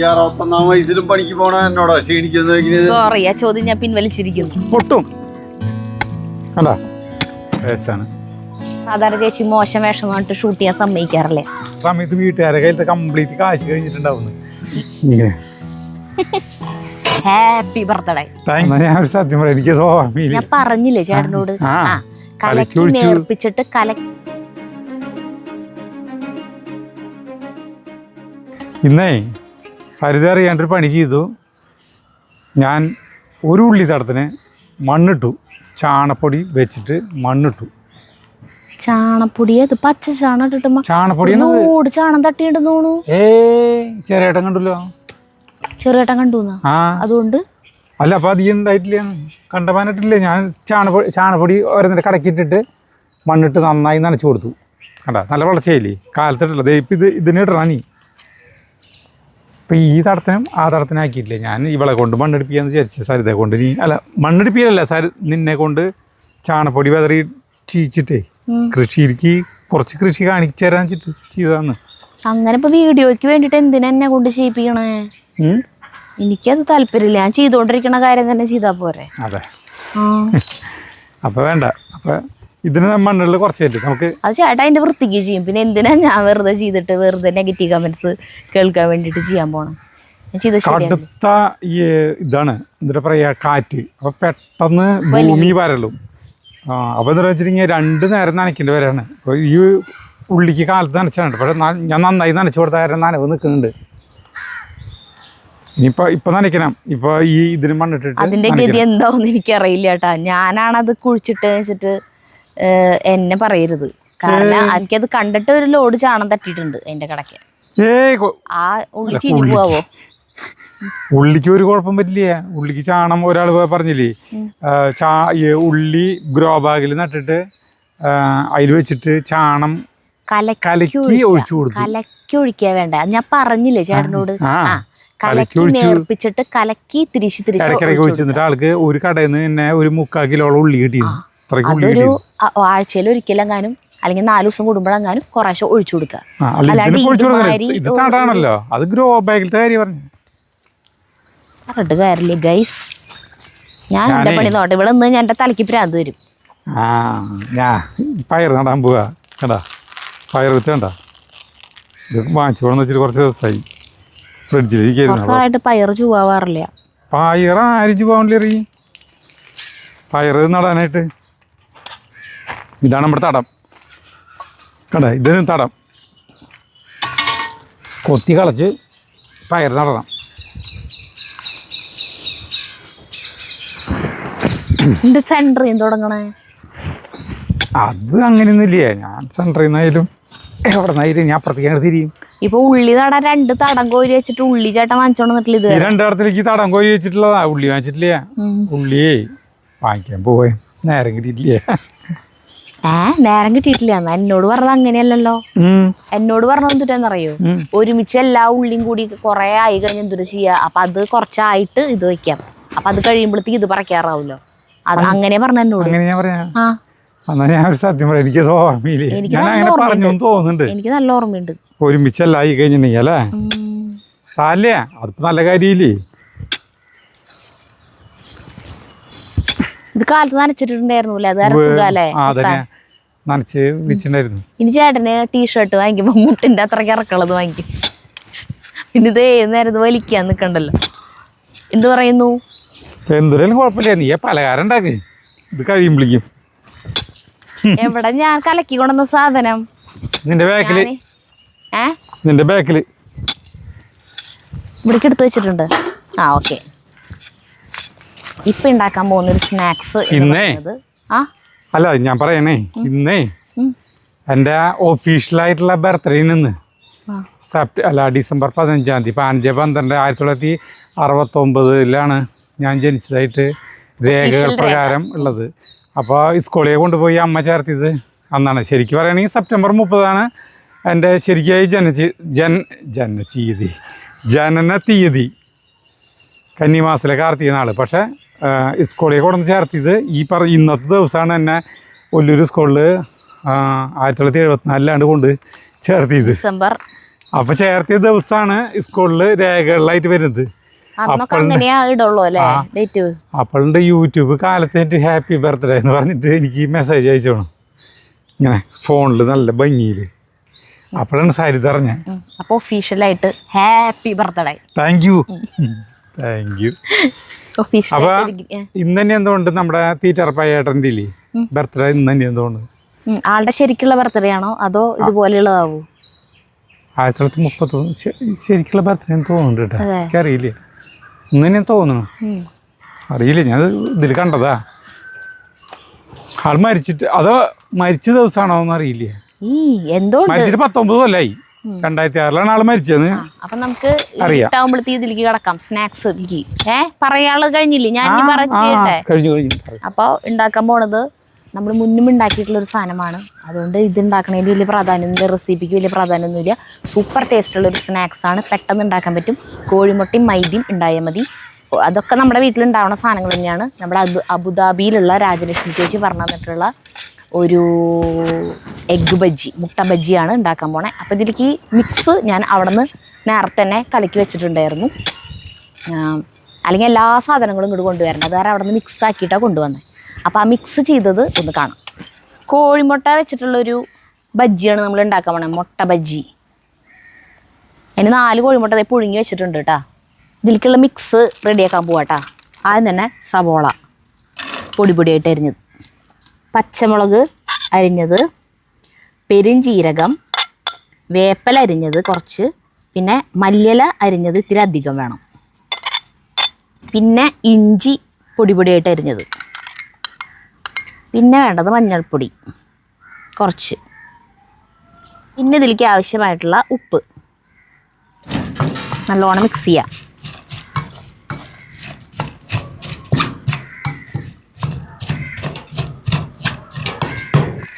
61 വയസ്സിലും പണിക്ക് പോണ എന്നോടാ ക്ഷീണിക്കുന്നത്. സോറി, ആ ചോദ്യം ഞാൻ പിൻവലിച്ചിരിക്കുന്നു. പൊട്ടും അല്ല വേസ്റ്റാണ്. സാധാരണ ചേച്ചി മോശം വേഷം പറഞ്ഞിട്ട് ഷൂട്ട് ചെയ്യാൻ സമ്മതിക്കാറില്ലേ? സമയത്ത് വീട്ടുകാരെ കയ്യിലത്തെ കംപ്ലീറ്റ് കാശ് കഴിഞ്ഞിട്ടുണ്ടാവുന്നു. Happy birthday. ഞാൻ ഒരു സത്യം പറയാം, എനിക്ക് ഞാൻ പറഞ്ഞില്ലേ ചേട്ടനോട്, കലക്കി നേർപ്പിച്ചിട്ട് ഇന്നേ സരിത അറിയാണ്ടൊരു പണി ചെയ്തു. ഞാൻ ഒരു ഉള്ളി തടത്തിന് മണ്ണിട്ടു, ചാണപ്പൊടി വെച്ചിട്ട് മണ്ണിട്ടു. ചാണപ്പൊടി? അത് പച്ച ചാണ ഇട്ടിട്ട് ചാണപ്പൊടി ചാണം തട്ടിയിടുന്നു. ചെറിയേട്ടൻ കണ്ടല്ലോ. ചെറിയേട്ടൻ കണ്ടു? അതുകൊണ്ട് അല്ല, അപ്പൊ അധികം ഉണ്ടായിട്ടില്ല, കണ്ടമാനായിട്ടില്ലേ. ഞാൻ ചാണപ്പൊടി ഓരോന്നിട്ട് കടക്കിയിട്ടിട്ട് മണ്ണിട്ട് നന്നായി നനച്ചു കൊടുത്തു. കണ്ട നല്ല വളർച്ചയില്ലേ, കാലത്തിട്ടുള്ളത്. ഇപ്പം ഇതിനിടണ നീ ഇപ്പം ഈ തടത്തിനും ആ തടത്തിനാക്കിയിട്ടില്ലേ. ഞാൻ ഇവളെ കൊണ്ട് മണ്ണെടുപ്പിക്കാന്ന് വിചാരിച്ചു, സരിതയെ കൊണ്ട്. നീ അല്ല, മണ്ണെടുപ്പിക്കലല്ല, നിന്നെ കൊണ്ട് ചാണപ്പൊടി വെതറി ചീച്ചിട്ടേ കൃഷിക്ക് കുറച്ച് കൃഷി കാണിച്ചു തരാൻ ചെയ്തതാന്ന്. അങ്ങനെ ഇപ്പൊ വീഡിയോക്ക് വേണ്ടിട്ട് എന്തിനാ എന്നെ കൊണ്ട് ചെയ്യിപ്പിക്കണേ? എനിക്കത് താല്പര്യമില്ല. ഞാൻ ചെയ്തോണ്ടിരിക്കണ കാര്യം തന്നെ ചെയ്താ പോരെ? അതെ, അപ്പൊ വേണ്ട. അപ്പൊ ഇതിന് മണ്ണിൽ കുറച്ച് പറ്റും നമുക്ക്. അത് ചേട്ടാ അതിന്റെ വൃത്തിക്ക് ചെയ്യും. പിന്നെ എന്തിനാ ഞാൻ വെറുതെ ചെയ്തിട്ട് വെറുതെ നെഗറ്റീവ് കമന്റ്സ് കേൾക്കാൻ വേണ്ടിട്ട് ചെയ്യാൻ പോണം? കടുത്ത ഈ ഇതാണ് എന്താ പറയാ, കാറ്റ്. അപ്പൊ പെട്ടെന്ന് ഭൂമി വരലും. അപ്പൊ എന്താ വെച്ചിട്ടുണ്ടെങ്കിൽ 2 നേരം നനയ്ക്കേണ്ടി വരെയാണ്. അപ്പൊ ഈ ഉള്ളിക്ക് കാലത്ത് നനച്ചാണ്. പക്ഷെ ഞാൻ നന്നായി നനച്ചു കൊടുത്ത കാരണം നനവ് നിൽക്കുന്നുണ്ട്. ഇപ്പൊ നനയ്ക്കണം. ഇപ്പൊ ഈ ഇതിന് മണ്ണിട്ടിട്ട് അതിന്റെ ഗതി എന്താവും എനിക്കറിയില്ല ചേട്ടാ. ഞാനാണത് കുഴിച്ചിട്ട് വെച്ചിട്ട് എന്നെ പറയരുത്. കാരണം എനിക്കത് കണ്ടിട്ട് ഒരു ലോഡ് ചാണം തട്ടിയിട്ടുണ്ട് അതിന്റെ കടക്ക്. ആ ഉള്ളി ചീനി പോവോ? ഉള്ളിക്ക് ഒരു കുഴപ്പം പറ്റില്ല. ഉള്ളിക്ക് ചാണം ഒരാൾ പറഞ്ഞില്ലേ, ഉള്ളി ഗ്രോ ബാഗിൽ നട്ടിട്ട് അതിൽ വെച്ചിട്ട് ചാണം കലക്കി ഒഴിച്ചു കൊടുത്തു. കലക്കി ഒഴിക്കാ വേണ്ട, ഞാൻ പറഞ്ഞില്ലേ ചേട്ടനോട്. കലക്കി നേർപ്പിച്ചിട്ട് കലക്കി തിരിച്ച് ഇടയ്ക്കിടയ്ക്ക് ഒഴിച്ചിട്ട് ആൾക്ക് ഒരു കടയിൽ നിന്ന് തന്നെ ഒരു 3/4 കിലോളം ഉള്ളി കിട്ടിയിരുന്നു. അതൊരു ആഴ്ചയിൽ ഒരിക്കലെങ്ങാനും അല്ലെങ്കിൽ 4 ദിവസം കൂടുമ്പോഴെങ്ങാനും കുറേശ്ശെ ഒഴിച്ചു കൊടുക്കുക. അത് ഗ്രോ ബാഗിലത്തെ കാര്യം പറഞ്ഞു പറഞ്ഞിട്ട് കാര്യമില്ല ഗൈസ്. ഞാൻ എന്റെ പണി നോട്ടെ. ഇവിടെ നിന്ന് ഞാൻ എന്റെ തലയ്ക്ക് ഭ്രാന്ത് വരും. ഞാൻ പയർ നടാൻ പോവാ. കണ്ടാ പയർ വിത്ത് കണ്ടാ, ഇത് വാങ്ങിച്ചു പോകണമെന്ന് വെച്ചിട്ട് കുറച്ച് ദിവസമായി ഫ്രിഡ്ജിൽ. പയർ ചൂവാറില്ല. പയർ ആരും ചൂവാണ്ടില്ല. പയർ നടാനായിട്ട് ഇതാണ് നമ്മുടെ തടം. കണ്ട, ഇതിന് തടം കൊത്തി കളച്ച് പയർ നടണം. സെന്ററിൽ തുടങ്ങണേ അത് അങ്ങനെയൊന്നുമില്ല. ഞാൻ സെന്ററിൽ നിന്നായാലും എവിടെ നിന്നായാലും ഞാൻ അപ്പുറത്തേക്ക് തിരിയും. ഇപ്പൊ ഉള്ളി നടാൻ 2 തടം കോരി വെച്ചിട്ട് ഉള്ളി ചേട്ടൻ വാങ്ങിച്ചോണ്ടില്ല. ഇത് 2 തടത്തിലേക്ക് തടം കോരി വെച്ചിട്ടുള്ളതാ. ഉള്ളി വാങ്ങിച്ചിട്ടില്ല. ഉള്ളിയേ വാങ്ങിക്കാൻ പോവേ നേരം കിട്ടിയിട്ടില്ല. നേരം കിട്ടിയിട്ടില്ല. എന്നോട് പറഞ്ഞത് അങ്ങനെയല്ലല്ലോ. എന്നോട് പറഞ്ഞത് എന്തുട്ടാന്നറിയോ, ഒരുമിച്ച് എല്ലാ ഉള്ളിയും കൂടി കുറെ ആയി കഴിഞ്ഞ് എന്തുട്ടാ ചെയ്യാ, അപ്പൊ അത് കുറച്ചായിട്ട് ഇത് വെക്കാം. അപ്പൊ അത് കഴിയുമ്പോഴത്തേക്ക് ഇത് പറിക്കാറാവൂലോ. അത് അങ്ങനെ പറഞ്ഞ എന്നോട്. എനിക്ക് നല്ല ഓർമ്മയുണ്ട്. ഒരുമിച്ചല്ലായി കഴിഞ്ഞിട്ടുണ്ടെങ്കിൽ അല്ലേ സാലേ, അതിപ്പോ നല്ല കാര്യമില്ലേ. ഇത് കാലത്ത് നനച്ചിട്ടുണ്ടായിരുന്നില്ല, അത് സുഖാലേ നനച്ച് വെച്ചിട്ടുണ്ടായിരുന്നു. ഇനി ചേട്ടന് ടീഷർട്ട് വാങ്ങിക്കുമ്പോ മുട്ടിന്റെ അത്രയ്ക്ക് ഇറക്കുള്ളത് വാങ്ങിക്കും. പിന്നെ ഇത് ഏത് നേരം ഇത് വലിക്കാൻ നിക്കണ്ടല്ലോ. എന്ത് പറയുന്നു? എന്തൊരു കുഴപ്പമില്ല, നീ പലഹാരം ഉണ്ടാക്ക്. ഇത് കഴിയുമ്പോഴേക്കും എവിടെ ഞാൻ കലക്കി കൊണ്ടുവന്ന സാധനം നിന്റെ ബാക്കില് ഇവിടേക്ക് എടുത്ത് വെച്ചിട്ടുണ്ട്. ഓക്കെ. ഇപ്പൊ ഉണ്ടാക്കാൻ പോകുന്ന ഒരു സ്നാക്സ് അല്ല ഞാൻ പറയണേ, ഇന്നേ എൻ്റെ ഒഫീഷ്യലായിട്ടുള്ള ബർത്ത്ഡേ നിന്ന് ഡിസംബർ 15-ാം തീയതി 15/12/1969 ഞാൻ ജനിച്ചതായിട്ട് രേഖകൾ പ്രകാരം ഉള്ളത്. അപ്പോൾ സ്കൂളിൽ കൊണ്ടുപോയി അമ്മ ചേർത്തിയത് അന്നാണ്. ശരിക്കും പറയുകയാണെങ്കിൽ സെപ്റ്റംബർ 30 എൻ്റെ ശരിക്കായി ജനന തീയതി കന്നിമാസത്തിലെ കാർത്തിക നാൾ. പക്ഷേ സ്കൂളിൽ കൊണ്ടുവന്ന് ചേർത്തിയത് ഇന്നത്തെ ദിവസമാണ് എന്നെ ഒല്ലൂർ സ്കൂളിൽ 1974 കൊണ്ട് ചേർത്തിയത്. ഡിസംബർ അപ്പൊ ചേർത്തിയ ദിവസമാണ് സ്കൂളിൽ രേഖകളിലായിട്ട് വരുന്നത്. അന്നൊക്കെ അങ്ങനെയാ ഇടുള്ളൂ അല്ലേ ഡേറ്റ്. അപ്പോഴുണ്ട് യൂട്യൂബ് കാലത്തേറ്റ് ഹാപ്പി ബർത്ത്ഡേ എന്ന് പറഞ്ഞിട്ട് എനിക്ക് മെസ്സേജ് അയച്ചോണം ഇങ്ങനെ ഫോണിൽ നല്ല ഭംഗിയിൽ. അപ്പോഴാണ് സരിത അറിഞ്ഞ. അപ്പൊ ഒഫീഷ്യലായിട്ട് ഹാപ്പി ബർത്ത്ഡേ. Thank you. അപ്പൊ ഇന്ന് തന്നെ എന്തുകൊണ്ട് നമ്മുടെ തീറ്ററപ്പായേട്ടൻ്റെ ഇല്ലേ ബർത്ത്ഡേ ഇന്ന് തന്നെ എന്തുകൊണ്ട്? ആളുടെ ശരിക്കുള്ള ബർത്ത്ഡേ ആണോ അതോ ഇതുപോലെയുള്ളതാവൂ? 1930 ശരിക്കുള്ള ബർത്ത്ഡേ തോന്നുന്നുണ്ട് കേട്ടോ. എനിക്കറിയില്ല, ഇന്ന് തന്നെ തോന്നുന്നു, അറിയില്ല. ഞാൻ ഇതിൽ കണ്ടതാ. ആൾ മരിച്ചിട്ട് അതോ മരിച്ച ദിവസമാണോ എന്ന് അറിയില്ല. മരിച്ചിട്ട് 19 കൊല്ലായി. 2006 ആള് മരിച്ചത്. അപ്പൊ നമുക്ക് ഇതിലേക്ക് കിടക്കാം. സ്നാക്സ് പറയാള് കഴിഞ്ഞില്ലേ? ഞാൻ അപ്പൊ ഉണ്ടാക്കാൻ പോണത് നമ്മൾ മുന്നും ഉണ്ടാക്കിയിട്ടുള്ള ഒരു സാധനമാണ്. അതുകൊണ്ട് ഇത് ഉണ്ടാക്കണതിന് വലിയ പ്രാധാന്യമൊന്നുമില്ല, റെസിപ്പിക്ക് വലിയ പ്രാധാന്യമൊന്നുമില്ല. സൂപ്പർ ടേസ്റ്റുള്ള ഒരു സ്നാക്സ് ആണ്, പെട്ടെന്ന് ഉണ്ടാക്കാൻ പറ്റും. കോഴിമുട്ടയും മൈദയും ഉണ്ടായാൽ മതി. അതൊക്കെ നമ്മുടെ വീട്ടിലുണ്ടാവുന്ന സാധനങ്ങൾ തന്നെയാണ്. നമ്മുടെ അബുദാബിയിലുള്ള രാജലക്ഷ്മി ചേച്ചി പറഞ്ഞു തന്നിട്ടുള്ള ഒരു എഗ്ഗ് ബജ്ജി, മുട്ട ബജ്ജിയാണ് ഉണ്ടാക്കാൻ പോണേ. അപ്പോൾ ഇതിലേക്ക് മിക്സ് ഞാൻ അവിടെ നിന്ന് നേരത്തെ തന്നെ കലക്കി വെച്ചിട്ടുണ്ടായിരുന്നു. അല്ലെങ്കിൽ എല്ലാ സാധനങ്ങളും ഇങ്ങോട്ട് കൊണ്ടുവരണം. അത് കാരണം അവിടെ നിന്ന് മിക്സ് ആക്കിയിട്ടാണ് കൊണ്ടുവന്നത്. അപ്പോൾ ആ മിക്സ് ചെയ്തത് ഒന്ന് കാണാം. കോഴിമുട്ട വെച്ചിട്ടുള്ളൊരു ബജ്ജിയാണ് നമ്മൾ ഉണ്ടാക്കാൻ പോണേ, മുട്ട ബജ്ജി. അതിന് 4 കോഴിമുട്ട പുഴുങ്ങി വെച്ചിട്ടുണ്ട് കേട്ടോ. ഇതിലേക്കുള്ള മിക്സ് റെഡിയാക്കാൻ പോവാട്ടാ. ആദ്യം തന്നെ സവോള പൊടിയായിട്ട് അരിഞ്ഞത്, പച്ചമുളക് അരിഞ്ഞത്, പെരുംജീരകം, വേപ്പല അരിഞ്ഞത് കുറച്ച്, പിന്നെ മല്ലിയില അരിഞ്ഞത് ഇത്തിരി അധികം വേണം, പിന്നെ ഇഞ്ചി പൊടിയായിട്ട് അരിഞ്ഞത്, പിന്നെ വേണ്ടത് മഞ്ഞൾപ്പൊടി കുറച്ച്, പിന്നെ ഇതിലേക്ക് ആവശ്യമായിട്ടുള്ള ഉപ്പ്. നല്ലോണം മിക്സ് ചെയ്യാം.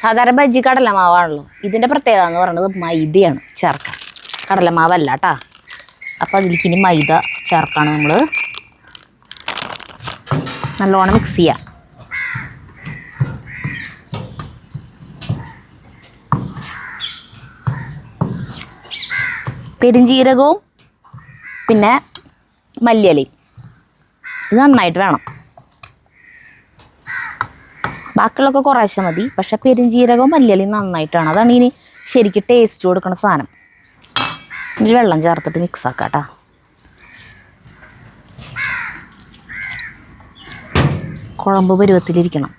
സാധാരണ ബജ്ജി കടലമാവാണല്ലോ. ഇതിൻ്റെ പ്രത്യേകത എന്ന് പറയുന്നത് മൈദയാണ് ചേർക്കുക, കടലമാവല്ല കേട്ടോ. അപ്പോൾ അതിലേക്ക് ഇനി മൈദ ചേർക്കാണ് നമ്മൾ. നല്ലോണം മിക്സ് ചെയ്യാം. പെരുംജീരകവും പിന്നെ മല്ലിയിലയും ഇത് നന്നായിട്ട് വേണം. ബാക്കിയുള്ളതൊക്കെ കുറേശ്ശെ മതി, പക്ഷെ പെരുംജീരകവും മല്ലിയിലയും നന്നായിട്ടാണ്. അതാണ് ഇനി ശരിക്കും ടേസ്റ്റ് കൊടുക്കുന്ന സാധനം. ഇനി വെള്ളം ചേർത്തിട്ട് മിക്സ് ആക്കാം കേട്ടോ. കുഴമ്പ് പരുവത്തിലിരിക്കണം.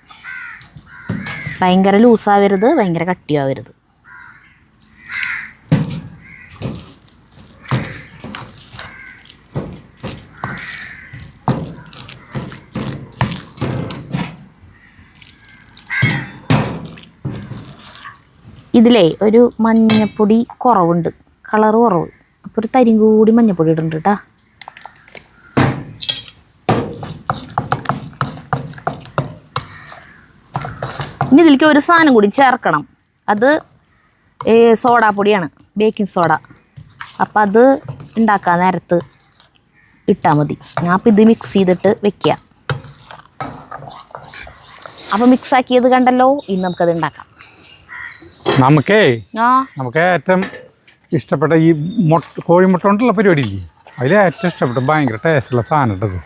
ഭയങ്കര ലൂസാവരുത്, ഭയങ്കര കട്ടിയാവരുത്. ഇതിലേ ഒരു മഞ്ഞപ്പൊടി കുറവുണ്ട്, കളറ് കുറവ്. അപ്പോൾ ഒരു തരിയും കൂടി മഞ്ഞപ്പൊടി ഇടുന്നുണ്ട് കേട്ടോ. ഇനി ഇതിലേക്ക് ഒരു സാധനം കൂടി ചേർക്കണം. അത് സോഡാപ്പൊടിയാണ്, ബേക്കിംഗ് സോഡ. അപ്പം അത് ഉണ്ടാക്കാൻ നേരത്ത് ഇട്ടാൽ മതി. ഞാൻ അപ്പം ഇത് മിക്സ് ചെയ്തിട്ട് വെക്കുക. അപ്പം മിക്സാക്കിയത് കണ്ടല്ലോ, ഇനി നമുക്കത് ഉണ്ടാക്കാം. നമുക്ക് ഏറ്റവും ഇഷ്ടപ്പെട്ട ഈ കോഴിമുട്ട കൊണ്ടുള്ള പരിപാടി ഇല്ലേ, അതിൽ ഏറ്റവും ഇഷ്ടപ്പെട്ട ഭയങ്കര ടേസ്റ്റുള്ള സാധനം ഇട്ടത്.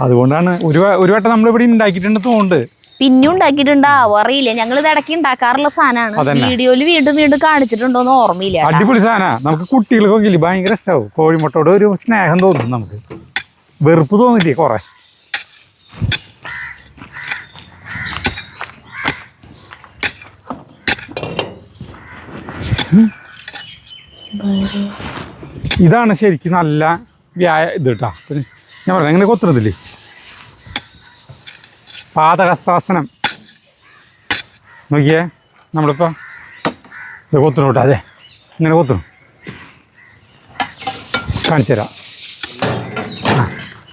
അതുകൊണ്ടാണ് ഒരു വട്ടം നമ്മളിവിടെ ഉണ്ടാക്കിയിട്ടുണ്ട് തോന്നുന്നുണ്ട്. പിന്നെ ഉണ്ടാക്കിയിട്ടുണ്ടാവും, അറിയില്ല. ഞങ്ങൾ ഇത് ഇടയ്ക്ക് ഉണ്ടാക്കാറുള്ള സാധനമാണ്. വീഡിയോയിൽ വീണ്ടും കാണിച്ചിട്ടുണ്ടോന്ന് ഓർമ്മയില്ല. അടിപൊളി സാധനമാണ്. നമുക്ക് കുട്ടികൾക്കൊക്കെ ഇല്ലേ ഭയങ്കര ഇഷ്ടമാവും. കോഴിമുട്ടയോട് ഒരു സ്നേഹം തോന്നും, നമുക്ക് വെറുപ്പ് തോന്നില്ലേ കുറെ. ഇതാണ് ശരിക്കും നല്ല ഇത് കേട്ടോ. ഞാൻ പറയാം, എങ്ങനെ കൊത്തുന്നതില്ലേ പാദഹസ്താസനം. നോക്കിയേ, നമ്മളിപ്പോൾ ഇത് കൊത്തുന്നു കേട്ടോ. അതെ, ഇങ്ങനെ കൊത്തുന്നു. കാണിച്ചു തരാം.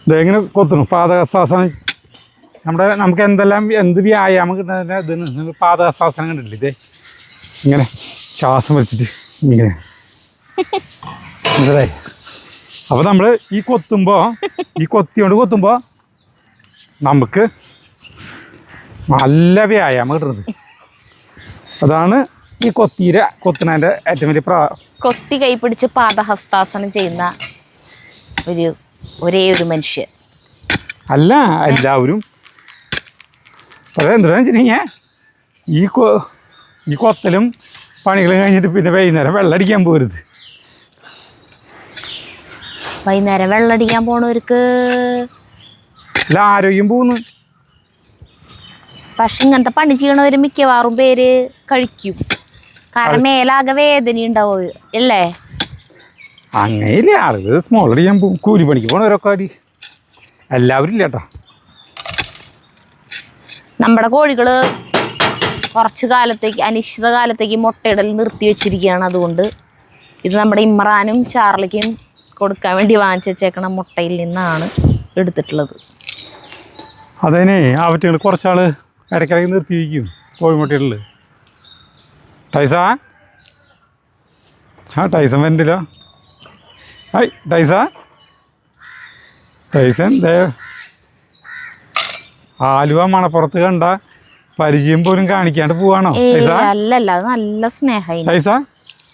ഇതെങ്ങനെ കൊത്തുന്നു പാദഹസ്താസനം. നമുക്ക് എന്ത് വ്യായാമം കിട്ടുന്നതിൻ്റെ ഇതിന് പാദഹസ്താസനം കണ്ടിട്ടില്ലേ? ഇതേ ഇങ്ങനെ ശ്വാസം വലിച്ചിട്ട് ഇങ്ങനെ മനസ്സിലായി. അപ്പോൾ നമ്മൾ ഈ കൊത്തിയോണ്ട് കൊത്തുമ്പോൾ നമുക്ക് നല്ല വ്യായാമം കിട്ടുന്നത്. അതാണ് ഈ കൊത്തുന്നതിൻ്റെ ഏറ്റവും വലിയ കൊത്തി കൈ പിടിച്ച് പാദഹസ്താസനം ചെയ്യുന്ന ഒരേ ഒരു മനുഷ്യൻ. അല്ല എല്ലാവരും എന്താ വെച്ചിട്ടുണ്ടെങ്കിൽ ഈ കൊത്തലും പണികളും കഴിഞ്ഞിട്ട് പിന്നെ വൈകുന്നേരം വെള്ളമടിക്കാൻ പോരുത്. വൈകുന്നേരം വെള്ളമടിക്കാൻ പോണവർക്ക് ആരോഗ്യം പോകുന്നു. പക്ഷെ ഇങ്ങനത്തെ പണി ചെയ്യണവര് മിക്കവാറും പേര് കഴിക്കും. കാരണം മേലാകെ വേദന ഉണ്ടാവും അല്ലേ? അങ്ങനെയില്ലേ, ആളുകൾ സ്മോൾ അടിക്കാൻ പോകും, കൂലിപ്പണിക്ക് പോണവരൊക്കെ അടി. എല്ലാവരും ഇല്ല കേട്ടോ. നമ്മുടെ കോഴികള് കുറച്ച് കാലത്തേക്ക്, അനിശ്ചിത കാലത്തേക്ക് മുട്ടയിടൽ നിർത്തി വെച്ചിരിക്കുകയാണ്. അതുകൊണ്ട് ഇത് നമ്മുടെ ഇമ്രാനും ചാർലിക്കും കൊടുക്കാൻ വേണ്ടി വാങ്ങിച്ചു വെച്ചേക്കണ മുട്ടയിൽ നിന്നാണ് എടുത്തിട്ടുള്ളത്. അതേനെ ആവറ്റുകൾ കുറച്ചാൾ ഇടയ്ക്കിടയ്ക്ക് നിർത്തി വയ്ക്കും കോഴിമുട്ടകളിൽ. ടൈസാ, ടൈസൺ വരണ്ടില്ല. ഹായ് ടൈസൺ ആലുവ മണപ്പുറത്ത് കണ്ട പരിചയം പോലും കാണിക്കാണ്ട് പോവാണോ? അല്ലല്ല, അത് നല്ല സ്നേഹം. ടൈസ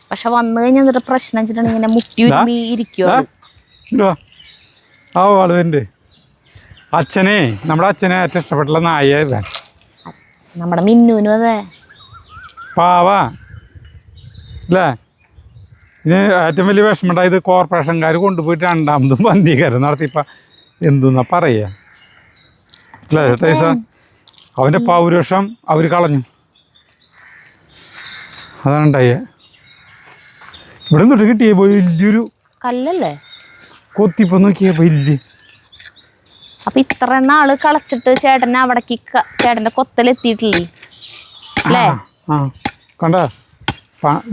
പക്ഷെ വന്നു കഴിഞ്ഞാൽ എന്നിട്ട് പ്രശ്നം വെച്ചിട്ടുണ്ടെങ്കിൽ ഇങ്ങനെ മുട്ടി ഉരുമ്പി ഇരിക്കുവോ. ആ ആളുവൻ്റെ അച്ഛനെ, നമ്മുടെ അച്ഛനെ ഏറ്റവും ഇഷ്ടപ്പെട്ടുള്ള നായ നമ്മുടെ മിന്നുവിനും അതെ പാവാ അല്ലേ. ഇതിന് ഏറ്റവും വലിയ വിഷമമുണ്ടായത് കോർപ്പറേഷൻകാർ കൊണ്ടുപോയിട്ട് രണ്ടാമതും പന്തീകരണം നടത്തിയപ്പോൾ എന്തെന്നാ പറയുക അല്ലേ ടൈസ? അവൻ്റെ പൗരുഷം അവർ കളഞ്ഞു. അതാണ് ഉണ്ടായേ. ഇവിടെ തൊട്ട് കിട്ടിയ വലിയൊരു കല്ലല്ലേ, കൊത്തിപ്പോ നോക്കിയ വലിയ. അപ്പൊ ഇത്ര നാള് കളച്ചിട്ട് ചേട്ടനെ അവിടേക്ക് ചേട്ടന്റെ കൊത്തലെത്തിയിട്ടില്ലേ അല്ലേ? കണ്ട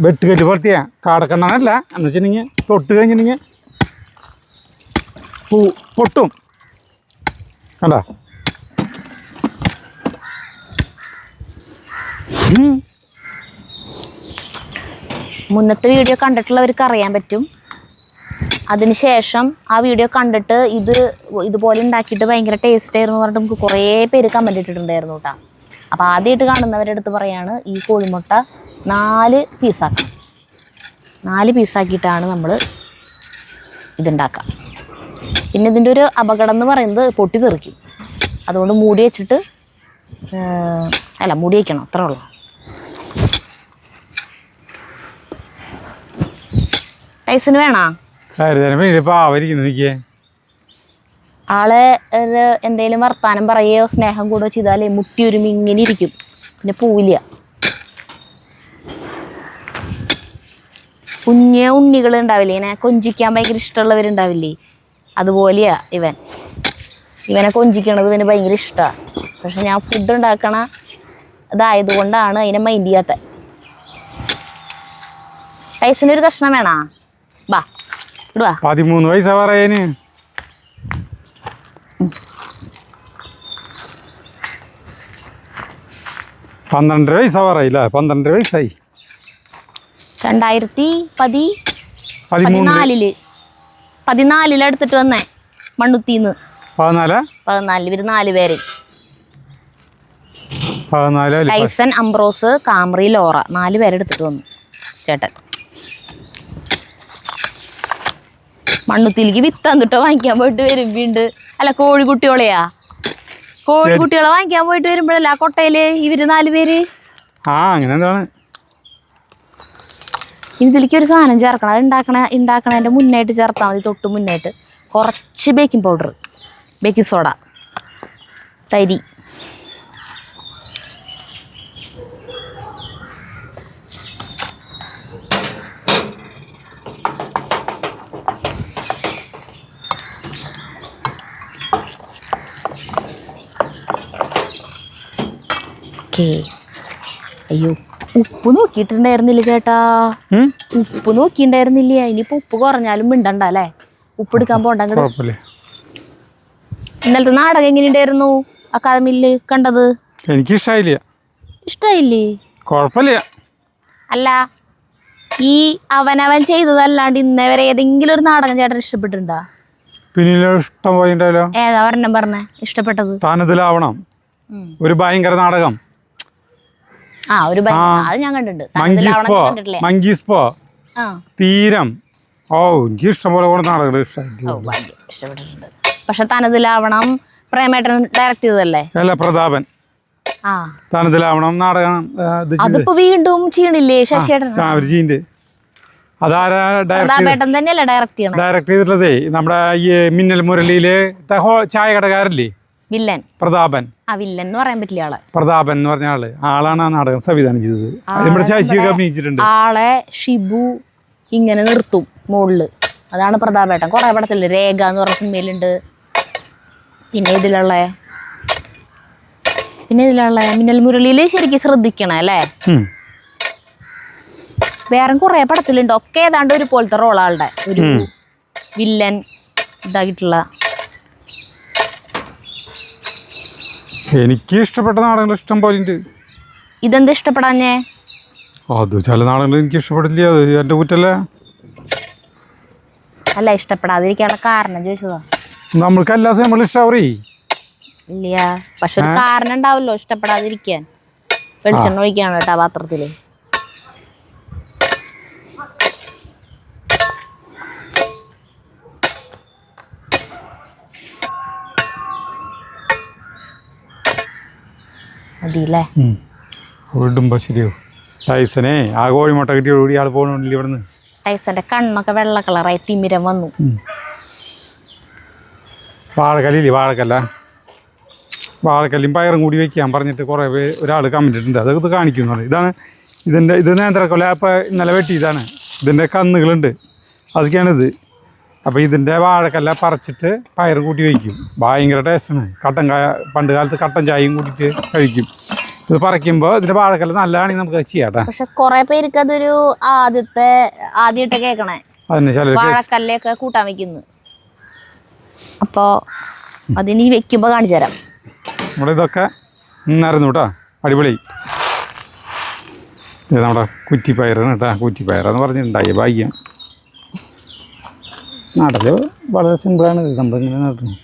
വെട്ടുകല്ല് പുറത്തിയാ കാടക്കണ്ണനല്ല എന്ന് വെച്ചിട്ടുണ്ടെങ്കിൽ തൊട്ട് കഴിഞ്ഞിട്ടുണ്ടെങ്കിൽ പൊട്ടും. കണ്ട മുന്നത്തെ വീഡിയോ കണ്ടിട്ടുള്ളവർക്ക് അറിയാൻ പറ്റും. അതിനുശേഷം ആ വീഡിയോ കണ്ടിട്ട് ഇതുപോലെ ഉണ്ടാക്കിയിട്ട് ഭയങ്കര ടേസ്റ്റ് ആയിരുന്നു പറഞ്ഞിട്ട് നമുക്ക് കുറേ പേര് കമൻറ്റ് ഇട്ടിട്ടുണ്ടായിരുന്നു കേട്ടോ. അപ്പോൾ ആദ്യമായിട്ട് കാണുന്നവരുടെ അടുത്ത് പറയാണ്, ഈ കോഴിമുട്ട 4 പീസാക്കാം. 4 പീസാക്കിയിട്ടാണ് നമ്മൾ ഇതുണ്ടാക്കുക. പിന്നെ ഇതിൻ്റെ ഒരു അപകടം എന്ന് പറയുന്നത് പൊട്ടി തെറിക്കും. അതുകൊണ്ട് മൂടി വെച്ചിട്ട് മൂടി വയ്ക്കണം, അത്രേ ഉള്ളൂ. ടൈസിന് വേണോ? ആളെ എന്തേലും വർത്താനം പറയുകയോ സ്നേഹം കൂടുകയോ ചെയ്താലേ മുട്ടി ഒരുമി ഇങ്ങനെ ഇരിക്കും, പിന്നെ പൂവില്ല. കുഞ്ഞ ഉണ്ണികൾ ഉണ്ടാവില്ലേ, ഇങ്ങനെ കൊഞ്ചിക്കാൻ ഭയങ്കര ഇഷ്ടമുള്ളവരുണ്ടാവില്ലേ, അതുപോലെയാ ഇവനെ കൊഞ്ചിക്കണത് ഇവന് ഭയങ്കര ഇഷ്ടമാണ്. പക്ഷെ ഞാൻ ഫുഡ് ഉണ്ടാക്കണ ഇതായതുകൊണ്ടാണ് അതിനെ മൈൻഡ് ചെയ്യാത്ത. ടൈസിനൊരു കഷ്ണം വേണോ? ബാ ഇടുവാ. 13 വയസ്സാ പറയാന്. പന്ത്രണ്ടര വയസ്സാ പറയില്ല, 12 വയസ്സായി. 2014 എടുത്തിട്ട് വന്നേ മണ്ണുത്തിന്ന്. 14 ഇവര് 4 പേര്. ടൈസൺ, അംബ്രോസ്, കാമറി, ലോറ 4 പേരെടുത്തിട്ട് വന്നു ചേട്ടൻ. മണ്ണുത്തിലേക്ക് വിത്താൻ തൊട്ട് വാങ്ങിക്കാൻ പോയിട്ട് വരുമ്പുണ്ട്. അല്ല, കോഴിക്കുട്ടികളെ വാങ്ങിക്കാൻ പോയിട്ട് വരുമ്പോഴല്ല ആ കൊട്ടയില് ഇവര് 4 പേര്. ഇതിലേക്ക് ഒരു സാധനം ചേർക്കണം. അത് ഉണ്ടാക്കണതിൻ്റെ മുന്നായിട്ട് ചേർത്താൽ മതി. തൊട്ട് മുന്നായിട്ട് കുറച്ച് ബേക്കിംഗ് പൗഡർ, ബേക്കിംഗ് സോഡ, തരി, അയ്യോ ഉപ്പ് നോക്കിയിട്ടുണ്ടായിരുന്നില്ല ചേട്ടാ, ഉപ്പ് നോക്കിണ്ടായിരുന്നില്ല. ഇനിയിപ്പോ ഉപ്പ് കുറഞ്ഞാലും മിണ്ടണ്ട അല്ലേ, ഉപ്പ് എടുക്കാൻ പോണ്ട. ഇന്നലത്തെ നാടകം എങ്ങനെയുണ്ടായിരുന്നു അക്കാദമിയില് കണ്ടത്? എനിക്ക് ഇഷ്ടായില്ലേ? കുഴപ്പമില്ല. അല്ല, ഈ അവനവൻ ചെയ്തതല്ലാണ്ട് ഇന്നേ വരെ ഏതെങ്കിലും ഒരു നാടകം ചേട്ടൻ ഇഷ്ടപ്പെട്ടിട്ടുണ്ടോ? പിന്നെ ഇഷ്ടം പോയിണ്ടല്ലോ. ഏതാ ഒരെണ്ണം പറഞ്ഞേ ഇഷ്ടപ്പെട്ടത്? താനതിലാവണം, ഒരു ഭയങ്കര നാടകം. അത് ഞാൻ കണ്ടിട്ടുണ്ട്. ആ തീരം. ഓ എനിക്ക് ഇഷ്ടംപോലെ കുറെ നാടകങ്ങൾ ഇഷ്ടമായിട്ട്. ഓ ഭയങ്കര ഇഷ്ടപ്പെട്ടിട്ടുണ്ട്. പക്ഷെ തനതിലാവണം പ്രേമേട്ടൻ ഡയറക്ട് ചെയ്തതല്ലേ? അല്ല, പ്രതാപൻ. ആ തനതിലാവണം നാടകം അതിപ്പോ വീണ്ടും ചെയ്യണില്ലേ ശശിയേട്ടൻ? ചെയ്യുന്നുണ്ട്. അതാരാ പ്രതാപേട്ടൻ തന്നെയല്ലേ ഡയറക്ട് ചെയ്യണം? ഡയറക്ട് ചെയ്തിട്ടുള്ളതേ നമ്മുടെ ഈ മിന്നൽ മുരളിയില് ചായ കടക്കാരല്ലേ വില്ലൻ പ്രതാപൻ. ആ വില്ലൻ എന്ന് പറയാൻ പറ്റില്ല ആളെ. പ്രതാപൻ എന്ന് പറഞ്ഞ ആളാണ് ആ നാടകം സംവിധാനം ചെയ്തത്. നമ്മുടെ ശശിയൊക്കെ അഭിനയിച്ചിട്ടുണ്ട്. ആളെ ഷിബു ഇങ്ങനെ നിർത്തും മുകളില്. അതാണ് പ്രതാപേട്ടൻ. കുറെ പടത്തില് രേഖ എന്ന് പറഞ്ഞ സിനിമയിലുണ്ട്. പിന്നെ ഇതിലുള്ള മിന്നൽ മുരളിയില് ശരിക്കും ശ്രദ്ധിക്കണം അല്ലേ? വേറെ കുറെ പടത്തിലുണ്ട്. ഒക്കെ ഏതാണ്ട് ഒരു പോലത്തെ റോളാളുടെ ഒരു വില്ലൻ ഇതായിട്ടുള്ള. എനിക്ക് ഇഷ്ടപ്പെട്ട നാടകങ്ങൾ ഇഷ്ടം പോലെ ഉണ്ട്. ഇതെന്താ ഇഷ്ടപ്പെടാഞ്ഞേ? അത് ചില നാടകങ്ങൾ എനിക്ക് ഇഷ്ടപ്പെടില്ല. അത് എൻ്റെ കുറ്റല്ല. അല്ല, ഇഷ്ടപ്പെടാതിരിക്കാനുള്ള കാരണം ചോദിച്ചതാ. നമ്മൾക്ക് എല്ലാ സിനിമകളും ഇഷ്ടാവറേ ഇല്ല, പക്ഷെ ഒരു കാരണം ഉണ്ടാവല്ലോ ഇഷ്ടപ്പെടാതിരിക്കാൻ. വെളിച്ചെണ്ണ ഒഴിക്കാണ് കേട്ടോ പാത്രത്തില്. മതിയില്ലേ? ഇടുമ്പോ ശരിയോ. ടൈസനെ ആ കോഴിമുട്ട കിട്ടിയോടുകൂടി ആൾ പോകണില്ല ഇവിടുന്ന്. ടൈസന്റെ കണ്ണൊക്കെ വെള്ള കളറായി തിമിരം വന്നു. വാഴക്കല്ലില്ലേ, വാഴക്കല്ലും പയറും കൂടി വെക്കാൻ പറഞ്ഞിട്ട് കുറേ ഒരാൾ കമന്റ് ഇട്ടുണ്ട്. അതൊക്കെ കാണിക്കുന്നു. ഇത് നേന്ത്രക്കൊല അപ്പം ഇന്നലെ വെട്ടിയതാണ്. ഇതിൻ്റെ കന്നുകളുണ്ട്, അതൊക്കെയാണിത്. അപ്പോൾ ഇതിൻ്റെ വാഴക്കല്ല പറിച്ചിട്ട് പയർ കൂട്ടി വയ്ക്കും. ഭയങ്കര ടേസ്റ്റാണ്. പണ്ട് കാലത്ത് കട്ടൻ ചായയും കൂട്ടിയിട്ട് കഴിക്കും. ഇത് പറിക്കുമ്പോൾ ഇതിൻ്റെ വാഴക്കല്ല നല്ലതാണെങ്കിൽ നമുക്ക് ചെയ്യാം. പക്ഷെ കുറെ പേർക്ക് അതൊരു ആദ്യമായിട്ട് കേൾക്കണേ അതന്നെ ചില വാഴക്കല്ലൊക്കെ കൂട്ടാൻ വെക്കുന്നു. അപ്പോൾ അതിനി വെക്കുമ്പോൾ കാണിച്ചു തരാം. നമ്മളിതൊക്കെ നിന്നായിരുന്നു കേട്ടോ, അടിപൊളി. ഇത് നമ്മുടെ കുറ്റിപ്പയറാണ് കേട്ടോ. കുറ്റിപ്പയറെന്ന് പറഞ്ഞിട്ടുണ്ടായി ഭാഗ്യം. നടല് വളരെ സിമ്പിളാണ്. ഇത് നമ്മളിങ്ങനെ നടന്നു.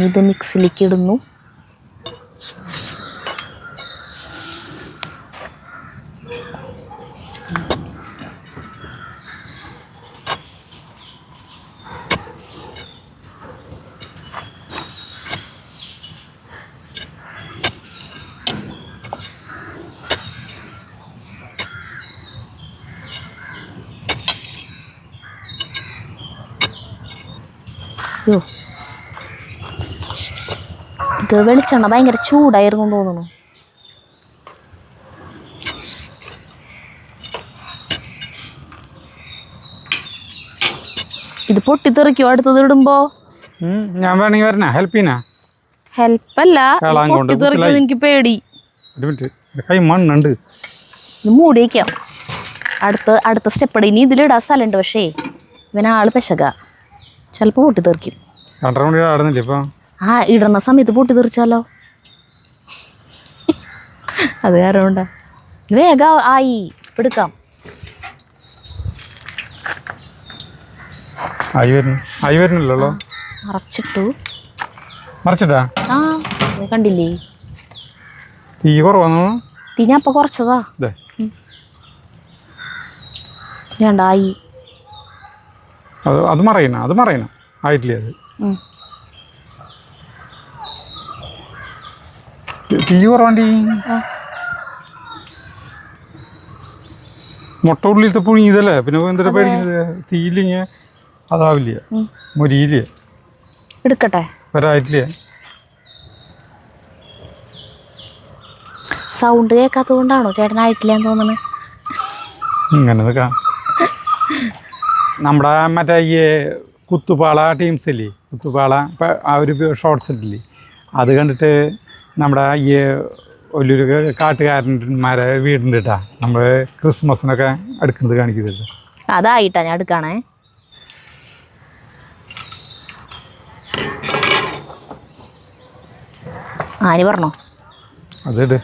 ഇത് മിക്സിലേക്ക് ഇടുന്നു. ഇത് വെളിച്ചെണ്ണ ഭയങ്കര ചൂടായിരുന്നു തോന്നുന്നു. ഇത് പൊട്ടിത്തെറിക്കോ അടുത്തത് ഇടുമ്പോ? ഞാൻ വേണമെങ്കിൽ വരണ ഹെൽപ്പല്ല, പൊട്ടിത്തെറിക്കോ എനിക്ക് പേടി. കൈ മണ്ണുണ്ട്. ഇത് മൂടി വയ്ക്കാം. അടുത്ത സ്റ്റെപ്പ് ഇട. ഇനി ഇതിലിടാൻ സ്ഥലമുണ്ട്, പക്ഷേ ഇവനാള് പെശക, ചിലപ്പോ പൊട്ടിത്തെറിക്കും. ആ ഇടണ സമയത്ത് പൊട്ടിത്തെറിച്ചാലോ? അത് കാരണം കൊണ്ടാ. വേഗം ആയി എടുക്കാം. മറച്ചിട്ടു. മറച്ചിട്ടാ? ആ കണ്ടില്ലേ, തീ കുറവാണോ? തീ ഞാൻ ഇപ്പൊ കുറച്ചതാ. ഞാണ്ടായി. അത് മറയണം ആയിട്ടില്ലേ? അത് തീ കുറവാണ്ടി. മുട്ട ഉള്ളിലത്തെ പുഴുങ്ങിയതല്ലേ, പിന്നെ എന്തൊരു പേടിക്കുന്നത്? തീയില്ലെങ്കിൽ അതാവില്ല, മൊരിയില്ല. എടുക്കട്ടെ, വരായിട്ടില്ല. സൗണ്ട് കേൾക്കാത്തത് കൊണ്ടാണോ ചേട്ടനായിട്ടില്ലെന്ന് തോന്നണേ? ഇങ്ങനെ നമ്മുടെ മറ്റേ ഈ കുത്തുപാള ടീംസ് ഇല്ലേ, കുത്തുപാള ആ ഒരു ഷോർട്സ് ഇട്ടില്ലേ, അത് കണ്ടിട്ട് നമ്മുടെ ഈ വലിയൊരു കാട്ടുകാരന്മാരെ വീടുണ്ട് കേട്ടാ, നമ്മൾ ക്രിസ്മസിനൊക്കെ എടുക്കുന്നത് കാണിക്കുന്നത്. അതായിട്ടാ ഞാൻ എടുക്കണേ. ആനി പറഞ്ഞോ അതിട്.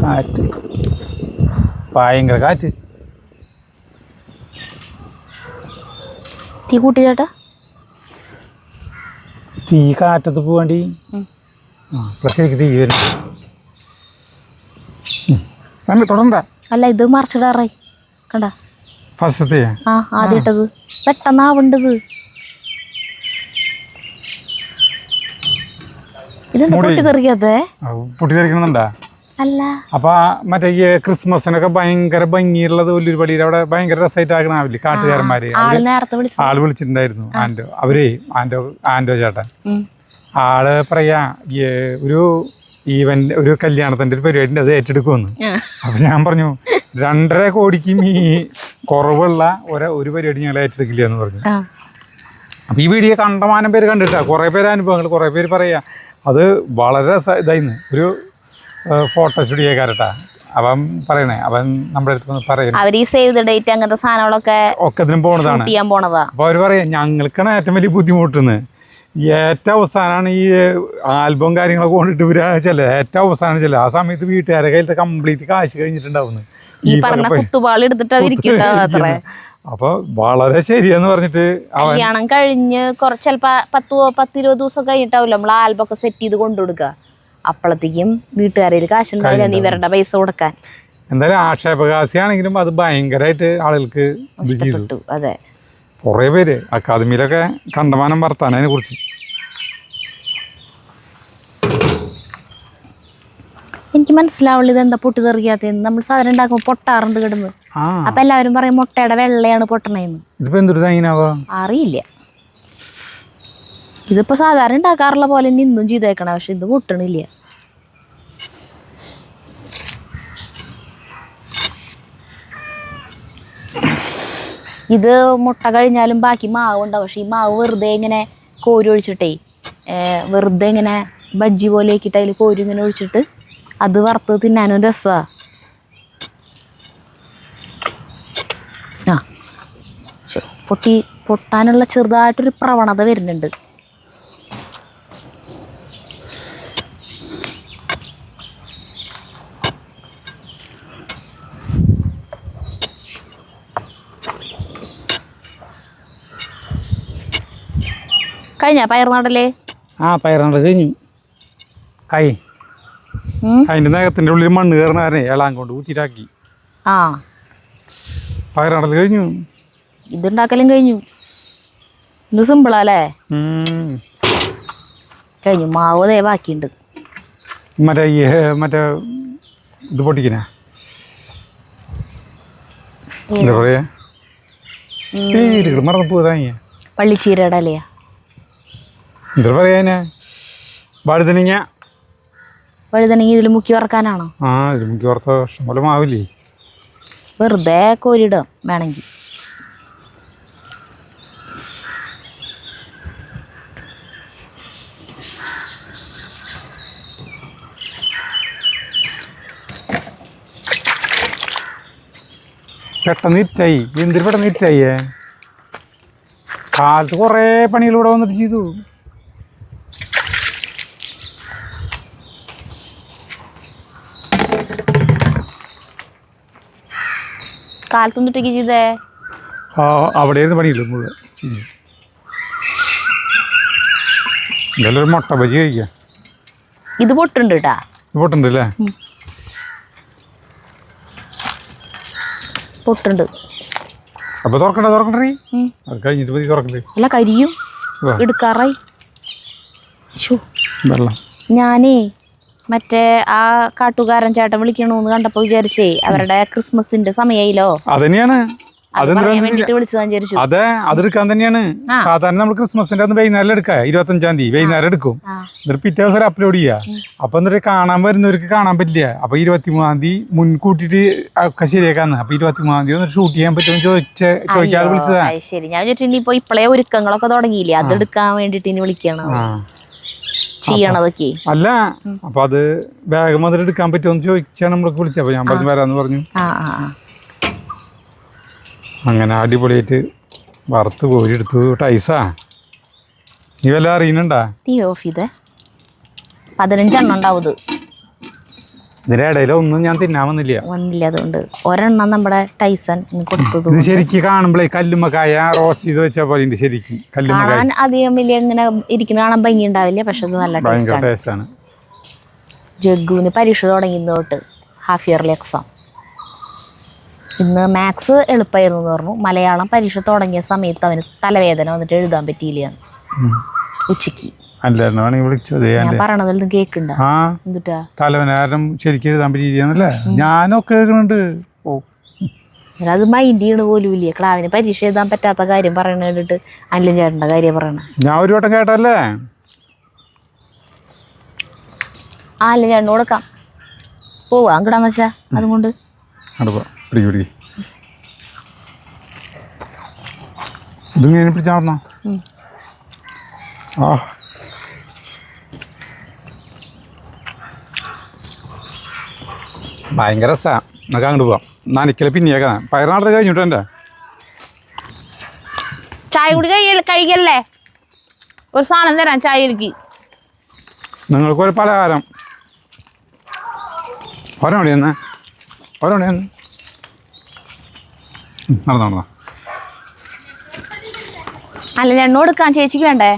കാറ്റ്, ഭയങ്കര കാറ്റ്. തീ കൂട്ടി ചേട്ടാ. തീ കാറ്റത്ത് പോവാണ്ടി. ശരിക്ക് തീ വരുന്നു. തുടണ്ട. അല്ല ഇത് മറിച്ചിടാറായി കണ്ട. ഫസ്റ്റത്തെ ആദ്യം ഇട്ടത് പെട്ടെന്നാവണ്ടത്. ഇതെന്താ പൊട്ടിത്തെറിക്കാത്തേ? പൊട്ടിത്തെറിക്കണമെന്നുണ്ടാ? അല്ല. അപ്പൊ മറ്റേ ഈ ക്രിസ്മസിനൊക്കെ ഭയങ്കര ഭംഗിയുള്ളത് വലിയൊരു പള്ളിയിൽ അവിടെ ഭയങ്കര രസമായിട്ട് ആക്കണാവില്ലേ കാട്ടുകാരന്മാര്. ആള് വിളിച്ചിട്ടുണ്ടായിരുന്നു. ആൻഡോ ചേട്ടൻ. ആള് പറയാ ഒരു ഈവന്റ്, ഒരു കല്യാണത്തിന്റെ ഒരു പരിപാടി അത് ഏറ്റെടുക്കുമെന്ന്. അപ്പൊ ഞാൻ പറഞ്ഞു 2.5 കോടിക്ക് കുറവുള്ള ഒരു പരിപാടി ഞങ്ങൾ ഏറ്റെടുക്കില്ല എന്ന് പറഞ്ഞു. അപ്പൊ ഈ വീഡിയോ കണ്ടമാനം പേര് കണ്ടിട്ടാ, കുറെ പേര് അനുഭവങ്ങൾ, കുറെ പേര് പറയാ അത് വളരെ ഇതായിരുന്നു. ഒരു ഫോട്ടോ സ്റ്റുഡിയോക്കാരട്ടാ അവൻ പറയണേ. അവൻ നമ്മുടെ അടുത്ത് പറയുന്നത് അവര് ഈ സേവ് ദ ഡേറ്റ് അങ്ങനത്തെ സാധനങ്ങളൊക്കെ ഇതിനും പോണതാണ്. അപ്പൊ അവര് പറയാ ഞങ്ങൾക്കാണ് ഏറ്റവും വലിയ ബുദ്ധിമുട്ടെന്ന്. ഏറ്റവും അവസാനമാണ് ഈ ആൽബം കാര്യങ്ങളൊക്കെ കൊണ്ടിട്ട് വരാ ഏറ്റവും അവസാനം ചെല്ല. ആ സമയത്ത് വീട്ടുകാരെ കയ്യിലത്തെ കംപ്ലീറ്റ് കാശ് കഴിഞ്ഞിട്ടുണ്ടാവുന്നു. അപ്പൊ വളരെ ശരിയെന്ന് പറഞ്ഞിട്ട് കല്യാണം കഴിഞ്ഞ് ചിലപ്പോ 10-20 ദിവസം കഴിഞ്ഞിട്ടാവില്ല നമ്മൾ ആൽബം ഒക്കെ സെറ്റ് ചെയ്ത് കൊണ്ടുകൊടുക്കുക. അപ്പോഴത്തേക്കും വീട്ടുകാരിൽ കാശുണ്ടാവില്ല ഇവരുടെ പൈസ കൊടുക്കാൻ. എന്തായാലും ആക്ഷേപഹാസ്യാണെങ്കിലും അത് ഭയങ്കരമായിട്ട് ആളുകൾക്ക് ഇത് ചെയ്തു. അതെ, കുറേ പേര് അക്കാദമിയിലൊക്കെ കണ്ടമാനം വർത്താനം അതിനെ കുറിച്ച്. എനിക്ക് മനസ്സിലാവുള്ളൂ ഇതെന്താ പൊട്ടിത്തെറിക്കാത്തതെന്ന്. നമ്മൾ സാധനം ഉണ്ടാക്കുമ്പോൾ പൊട്ടാറുണ്ട് കിടന്ന്. അപ്പൊ എല്ലാവരും പറയും മുട്ടയുടെ വെള്ളയാണ് പൊട്ടണേന്ന്. ഇതിപ്പോ എന്തൊരു അറിയില്ല. ഇതിപ്പോ സാധാരണ ഉണ്ടാക്കാറുള്ള പോലെ ഇന്നും ചെയ്തേക്കണ, പക്ഷെ ഇത് പൊട്ടണില്ല. ഇത് മുട്ട കഴിഞ്ഞാലും ബാക്കി മാവ് ഉണ്ടാവും. പക്ഷെ ഈ മാവ് വെറുതെ ഇങ്ങനെ കോരി ഒഴിച്ചിട്ടേ, വെറുതെ ഇങ്ങനെ ബജ്ജി പോലെ ആക്കിയിട്ട് അതിൽ കോരി ഇങ്ങനെ ഒഴിച്ചിട്ട് അത് വറുത്ത് തിന്നാനും രസമാ. പൊട്ടാനുള്ള ചെറുതായിട്ടൊരു പ്രവണത വരുന്നുണ്ട്. കഴിഞ്ഞ പയർ നടലേ? പയർ നട കഴിഞ്ഞു. അതിന്റെ നഖത്തിന്റെ ഉള്ളിൽ മണ്ണ് കയറുന്നവരെ എളാൻ കൊണ്ട് ഊറ്റിട്ടാക്കി. പയർ നടൽ കഴിഞ്ഞു. ഇതുണ്ടാക്കലും കഴിഞ്ഞു. ഇത് സിമ്പിളല്ലേ? കഴിഞ്ഞു. മാവ് ദേ ബാക്കിയുണ്ട്. മറ്റേ ഇത് പൊട്ടിക്കണ എന്താ പറയാ, മറന്നു പോയതാ. പള്ളിച്ചീരയുടെ അല്ലയാ എന്താ പറയാ, വഴുതനങ്ങ. വഴുതനങ്ങ ഇതിൽ മുക്കി വറക്കാനാണോ? ഇതിൽ മുക്കി വറുത്ത ഇഷ്ടംപോലെ മാവില്ലേ. വെറുതെ കോരിയിടാം വേണമെങ്കിൽ. പെട്ടെന്ന് ഇറ്റായി. എന്തൊരു പെട്ടെന്ന് ഇറ്റായിയേ. കാലത്ത് കുറേ പണികളിവിടെ വന്നിട്ട് ചെയ്തു. കാലത്തൊന്നിട്ടേക്ക് ചെയ്തേ? അവിടെ ആയിരുന്നു പണിയില്ല മുഴുവൻ. എന്തായാലും ഒരു മുട്ട ബജി കഴിക്കാം. ഇത് പൊട്ടുണ്ട് കേട്ടാ. പൊട്ടുണ്ട് അല്ലേ? പൊട്ടുണ്ട്. അപ്പൊ തുറക്കണ്ടേ? അത് കഴിഞ്ഞിട്ട് മതി തുറക്കണ്ടേ? അല്ല, കരിയും എടുക്കാറായി. വെള്ളം ഞാനേ മറ്റേ ആ കാട്ടുകാരൻ ചേട്ടൻ വിളിക്കണോന്ന് കണ്ടപ്പോ വിചാരിച്ചേ അവരുടെ ക്രിസ്മസിന്റെ സമയായില്ലോ. അതന്നെയാണ് വിളിച്ചു. അതെ, അതെടുക്കാൻ തന്നെയാണ് സാധാരണ നമ്മൾ ക്രിസ്മസിന്റെ അന്ന് വൈകുന്നേരം എടുക്കാം. 25-ാം തീയതി വൈകുന്നേരം എടുക്കും. എന്നിട്ട് പിറ്റേ ദിവസം അപ്ലോഡ് ചെയ്യാ. അപ്പൊ എന്നിട്ട് കാണാൻ വരുന്നവർക്ക് കാണാൻ പറ്റില്ല. അപ്പൊ 23-ാം തീയതി മുൻകൂട്ടിട്ട് ഒക്കെ ശരിയാക്കാന്ന്. അപ്പൊ 23-ാം തീയതി ഒന്ന് ഷൂട്ട് ചെയ്യാൻ പറ്റുമെന്ന് ചോദിക്കാതെ വിളിച്ചതാ. ശരി, ഞാൻ ചോദിച്ചിട്ട് ഇപ്പൊ ഇപ്പളേ ഒരുക്കങ്ങളൊക്കെ തുടങ്ങിയില്ലേ, അതെടുക്കാൻ വേണ്ടിട്ട് ഇനി വിളിക്കണം ചെയ്യണതൊക്കെ. അല്ല, അപ്പൊ അത് വേഗം അതിൽ എടുക്കാൻ പറ്റുമെന്ന് ചോദിച്ചാണ് നമ്മളൊക്കെ വിളിച്ചത്. അപ്പൊ ഞാൻ പറഞ്ഞു വരാന്ന് പറഞ്ഞു. അങ്ങനെ അടിപൊളിയായിട്ട് വറുത്ത് കോരിയെടുത്തു. ടൈസാ നീ വല്ല അറിയുന്നുണ്ടാ? തീ ഓഫ് ചെയ്തേ. 15 എണ്ണം ഉണ്ടാവും ഇത്. ഇതിന്റെ ഇടയിലൊന്നും ഞാൻ തിന്നാൻ വന്നില്ല. അതുകൊണ്ട് ഒരെണ്ണം നമ്മുടെ ടൈസൺ കൊടുത്തത്. ഇത് ശരിക്കും കാണുമ്പോഴേ കല്ലുമ്മക്കായ റോസ്റ്റ് ചെയ്ത് വെച്ച പോലെ ഉണ്ട്. ശരിക്കും കല്ലുമ്മക്കായ കാണാൻ അധികം വലിയ ഇങ്ങനെ ഇരിക്കുന്ന കാണാൻ ഭംഗി ഉണ്ടാവില്ല, പക്ഷെ ഇത് നല്ല ഭയങ്കര ടേസ്റ്റാണ്. ടേസ്റ്റാണ്. ജഗ്ഗുവിന് പരീക്ഷ തുടങ്ങി തൊട്ട് ഹാഫ് ഇയർലി എക്സാം. ഇന്ന് മാത്സ് എളുപ്പമായിരുന്നു എന്ന് പറഞ്ഞു. മലയാളം പരീക്ഷ തുടങ്ങിയ സമയത്ത് അവന് തലവേദന വന്നിട്ട് എഴുതാൻ പറ്റിയില്ല ഉച്ചക്ക്. ഞാൻ പറയണതിൽ കേൾക്കണ്ട എന്തുട്ടാ തലവേദന ശരിക്കും എഴുതാൻ പറ്റിയില്ലേ? ഞാനൊക്കെ കേൾക്കുന്നുണ്ട്. അത് മൈൻഡ് ചെയ്യണ പോലും ഇല്ല. ക്ലാവിന് പരീക്ഷ എഴുതാൻ പറ്റാത്ത കാര്യം പറയണ കേട്ടിട്ട് അനിലും ചേട്ടൻ്റെ കാര്യം പറയണ. ഞാൻ ഒരു വട്ടം കേട്ടല്ലേ. അല്ല ചേട്ടന് കൊടുക്കാം. പോവാ അങ്ങടാന്ന് വെച്ചാ അതുകൊണ്ട് ഇതിങ്ങനെ പിടിച്ചാർന്നോ? ആ ഭയങ്കര രസാ. നമുക്ക് അങ്ങോട്ട് പോവാം. നനയ്ക്കല് പിന്നെയേക്കാം. പയറുനാട്ടത് കഴിഞ്ഞിട്ടോ എൻ്റെ ചായ കൂടി കഴിക്കല്ലേ? ഒരു സാധനം തരാം ചായയിലേക്ക്. നിങ്ങൾക്കൊരു പലഹാരം ഒരമടിയെന്ന് നടന്നോ. അല്ല എണ്ണ കൊടുക്കാൻ ചേച്ചിക്ക് വേണ്ടേ?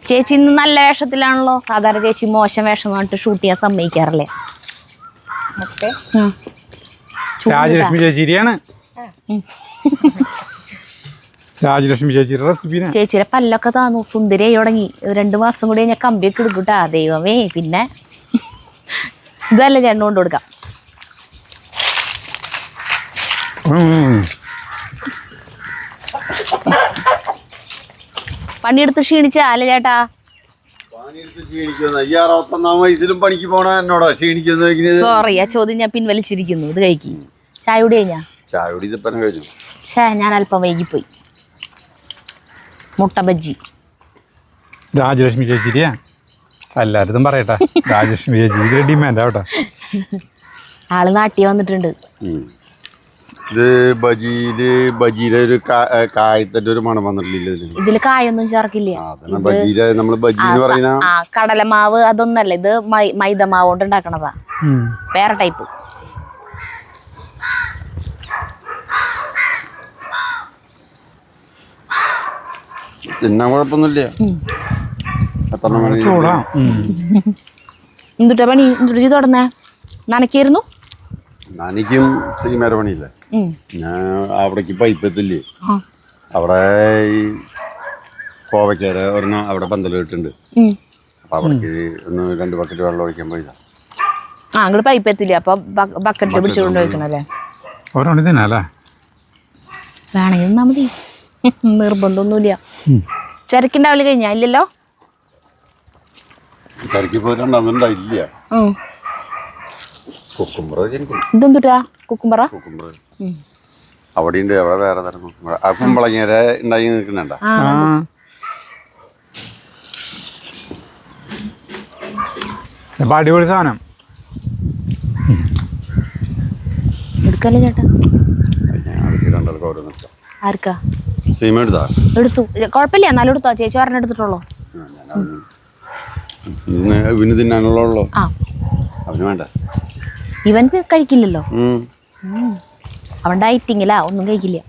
ചേച്ചി ഇന്ന് നല്ല വേഷത്തിലാണല്ലോ. സാധാരണ ചേച്ചി മോശം വേഷം പറഞ്ഞിട്ട് ഷൂട്ട് ചെയ്യാൻ സമ്മതിക്കാറില്ലേ? രാജലക്ഷ്മി ചേച്ചിയാണ്. രാജലക്ഷ്മി ചേച്ചിയുടെ റെസിപ്പി. ചേച്ചിയുടെ പല്ലൊക്കെ താന്നു സുന്ദരിയായി തുടങ്ങി. 2 മാസം കൂടി ഞാൻ കമ്പിയൊക്കെ എടുക്കൂട്ടാ. ദൈവമേ. പിന്നെ ഇതല്ല ചേട്ടൻ കൊണ്ട് കൊടുക്കാം. പണിയെടുത്ത് ക്ഷീണിച്ച അല്ലേ ചേട്ടാ? ഈ 61-ാം വയസ്സിലും പണിക്ക് പോണ എന്നോടാ ക്ഷീണിക്കുന്നത്. സോറി, ആ ചോദ്യം ഞാൻ പിൻവലിച്ചിരിക്കുന്നു. ഇത് കഴിക്കും. ചായ കൂടി കഴിഞ്ഞാ? ചായ കൂടി ഇതപ്പം കഴിഞ്ഞു. ഞാൻ അല്പം വൈകിപ്പോയി. മുട്ട ബജ്ജി. രാജലക്ഷ്മി ചേച്ചിരിയാ എല്ലായിടത്തും പറയട്ടെ. രാജലക്ഷ്മി ചേച്ചി ഡിമാൻഡ് ആവട്ടെ. ആള് നാട്ടിൽ വന്നിട്ടുണ്ട്. ഇത് ബജിയിലെ ഒരു കായത്തിന്റെ ഒരു മണം വന്നിട്ടില്ല. ഇതില് കായൊന്നും ചേർക്കില്ല. നമ്മള് ബജി എന്ന് പറയുന്ന കടലമാവ് അതൊന്നല്ല. ഇത് മൈദമാവ് കൊണ്ട് ഉണ്ടാക്കണതാ. വേറെ ടൈപ്പ്. തിന്നാൻ കുഴപ്പമൊന്നുമില്ല. എന്തുട്ടാ പണി? എന്തുട്ടി തുടന്നേ? നനയ്ക്കായിരുന്നു. നനയ്ക്കും ശ്രീമേര പണിയില്ല. ഞാൻ അവിടേക്ക് പൈപ്പ് എത്തില്ലേ. അവിടെ ഈ കോവയ്ക്കാര ഒരെണ്ണം അവിടെ പന്തൽ ഇട്ടുണ്ട്. അപ്പൊ അവിടേക്ക് 2 ബക്കറ്റ് വെള്ളം ഒഴിക്കാൻ പോയില്ല. അങ്ങോട്ട് പൈപ്പ് എത്തില്ല. അപ്പൊ ബക്കറ്റിൽ പിടിച്ചുകൊണ്ട് വയ്ക്കണല്ലേ? വേണമെങ്കിൽ നിന്നാ മതി. നിർബന്ധമൊന്നുമില്ല. ചരക്കുണ്ടാവില്ല കഴിഞ്ഞാ ഇല്ലല്ലോ? ചരക്കി പോയിട്ടുണ്ടാവില്ല. ഇതെന്തുട്ടാ? കുക്കുംബറ. അവിടെ ഉണ്ട്. അവിടെ വേറെ തരം കുക്കുംബറ. ആ കുമ്പളങ്ങര ഉണ്ടായി നിൽക്കുന്നുണ്ട. അടിപൊളി സാധനം. എടുക്കല്ലേ ചേട്ടാ? ആർക്കാ? സീമ എടുത്താ? എടുത്തു. കുഴപ്പമില്ല. എന്നാലും എടുത്തോ. ചേച്ചി പറഞ്ഞ എടുത്തിട്ടുള്ളൂ. ഇവന് തിന്നാനുള്ളോ? അവന് വേണ്ട. ഇവൻ കഴിക്കില്ലല്ലോ. അവൻ ഡയറ്റിങ്ങിലാ. ഒന്നും കഴിക്കില്ല.